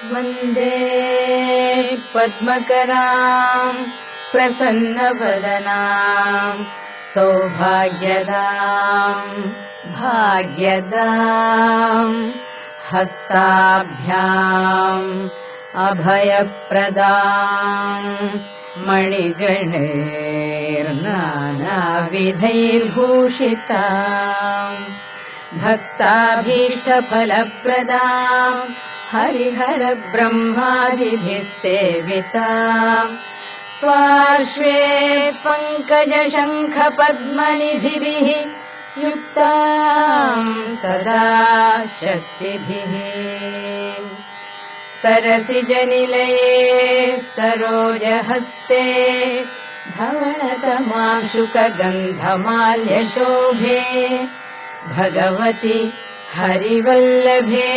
वन्दे पद्मकराम् प्रसन्नवदनाम् सौभाग्यदाम् भाग्यदाम् हस्ताभ्याम् अभयप्रदाम् मणिगणैर्नानाविधैर्भूषिताम् भक्ताभीष्टफलप्रदाम् हरिहर ब्रह्मादिभिः सेविताम् पार्श्वे पङ्कजशङ्खपद्मनिधिभिः युक्ताम् सदा शक्तिभिः सरसिजनिलये सरोजहस्ते धवळतमाशुकगन्धमाल्यशोभे भगवति हरिवल्लभे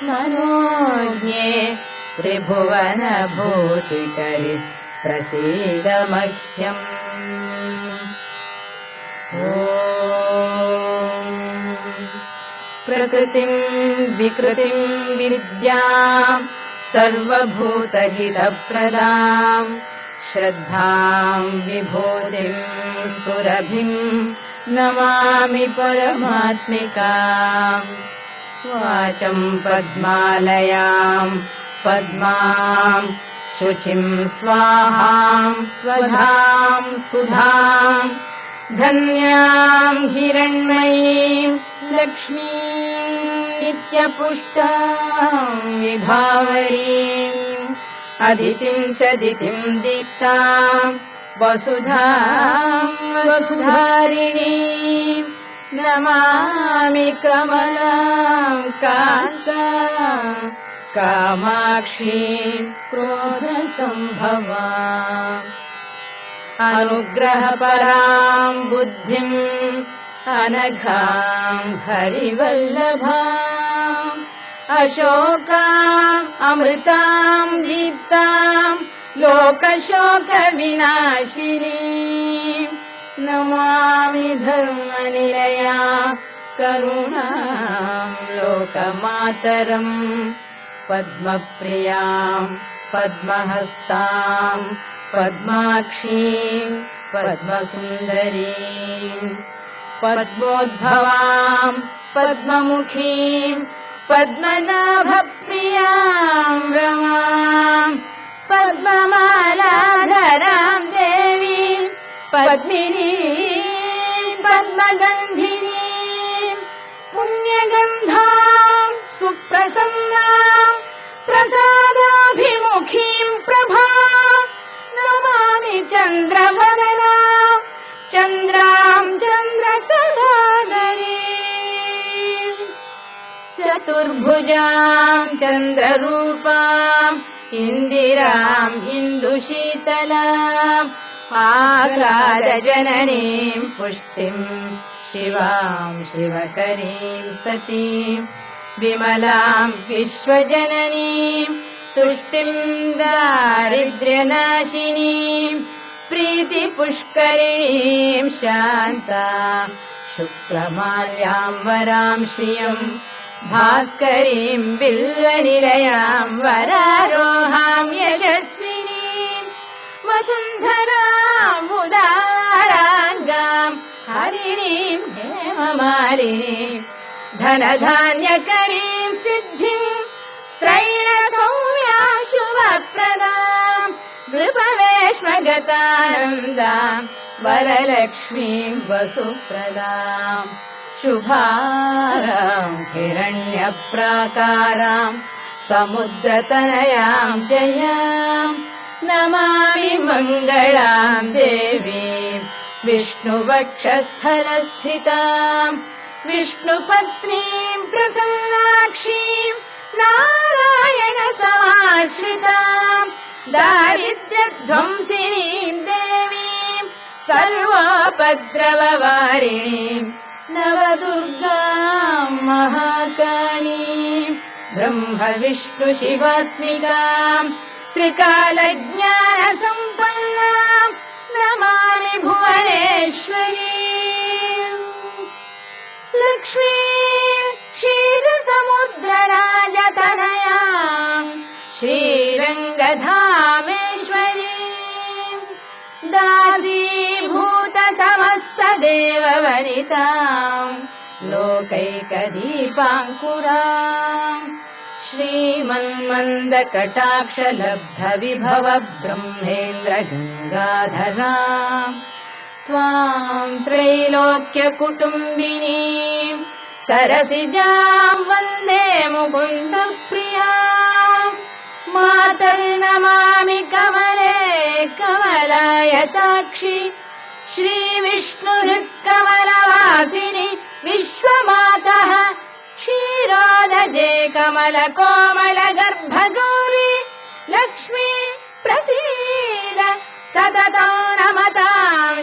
मनोज्ञे त्रिभुवनभूतिकरि प्रसीद मह्यम्। ॐ प्रकृतिम् विकृतिम् विद्याम् सर्वभूतहितप्रदाम् श्रद्धाम् विभूतिम् सुरभिम् नमामि परमात्मिकाम्। वाचम् पद्मालयाम् पद्माम् शुचिम् स्वाहाम् स्वधाम् सुधाम् धन्याम् हिरण्मयीम् लक्ष्मीम् नित्यपुष्टाम् विभावरीम् अदितिम् च दितिम् दीप्ताम् वसुधाम् वसुधारिणीम् नमामि कमलाम् कान्ताम् कामाक्षीम् क्रोधसम्भवाम् अनुग्रहपराम् बुद्धिम् अनघाम् हरिवल्लभाम् अशोकाम् अमृताम् दीप्ताम् लोकशोकविनाशिनीम् नमामि धर्मनिलया करुणाम् लोकमातरम् पद्मप्रियाम् पद्महस्ताम् पद्माक्षीम् पद्मसुन्दरीम् पद्मोद्भवाम् पद्ममुखीम् पद्मनाभप्रियाम् रमाम् पद्ममालाधराम् देवीम् पद्मिनीम् पद्मगन्धिनीम् पुण्यगन्धाम् सुप्रसन्नाम् प्रसादाभिमुखीम् प्रभाम् नमामि चन्द्रवदनाम् चन्द्राम् चन्द्रकलाधरीम् चतुर्भुजाम् चन्द्ररूपाम् इन्दिराम् इन्दुशीतलाम् आकाशजननीम् पुष्टिम् शिवाम् शिवकरीम् सतीम् विमलाम् विश्वजननीम् तुष्टिम् दारिद्र्यनाशिनीम् प्रीतिपुष्करिणीम् शान्ताम् शुक्लमाल्याम् वराम् श्रियम् भास्करीम् बिल्वनिलयाम् वरारोहाम् यशस्विनीम् वसुन्धराम् उदाराङ्गाम् हरिणीम् हेममालिनीम् धनधान्यकरीम् सिद्धिम् स्त्रैणसौम्याम् शुभप्रदाम् नृपवेश्मगतानन्दाम् वरलक्ष्मीम् वसुप्रदाम् शुभाराम् हिरण्यप्राकाराम् समुद्रतनयाम् जयाम् नमामि मङ्गलाम् देवीम् विष्णुवक्षस्थलस्थिताम् विष्णुपत्नीम् प्रसन्नाक्षीम् नारायणसमाश्रिताम् दारिद्र्यध्वंसिनीम् देवीम् सर्वोपद्रववारिणीम् नवदुर्गाम् महाकालीम् ब्रह्म विष्णु शिवात्मिकाम् त्रिकालज्ञानसम्पन्नाम् नमामि भुवनेश्वरीम् लक्ष्मीम् क्षीरसमुद्रराजतनयाम् श्रीरङ्गधामेश्वरी दासीभूत समस्त देववनिताम् लोकैकदीपाङ्कुराम् श्रीमन्मन्दकटाक्ष लब्ध विभव ब्रह्मेन्द्र गङ्गाधराम् त्वाम् त्रैलोक्य कुटुम्बिनीम् सरसिजाम् वन्दे मुकुन्द प्रियाम् मातर्नमामि कमले कमलायताक्षि श्रीविष्णुहृत्कमलवासिनि विश्वमातः क्षीरोदजे कमल कोमल गर्भगौरी लक्ष्मी प्रसीद सततं नमतां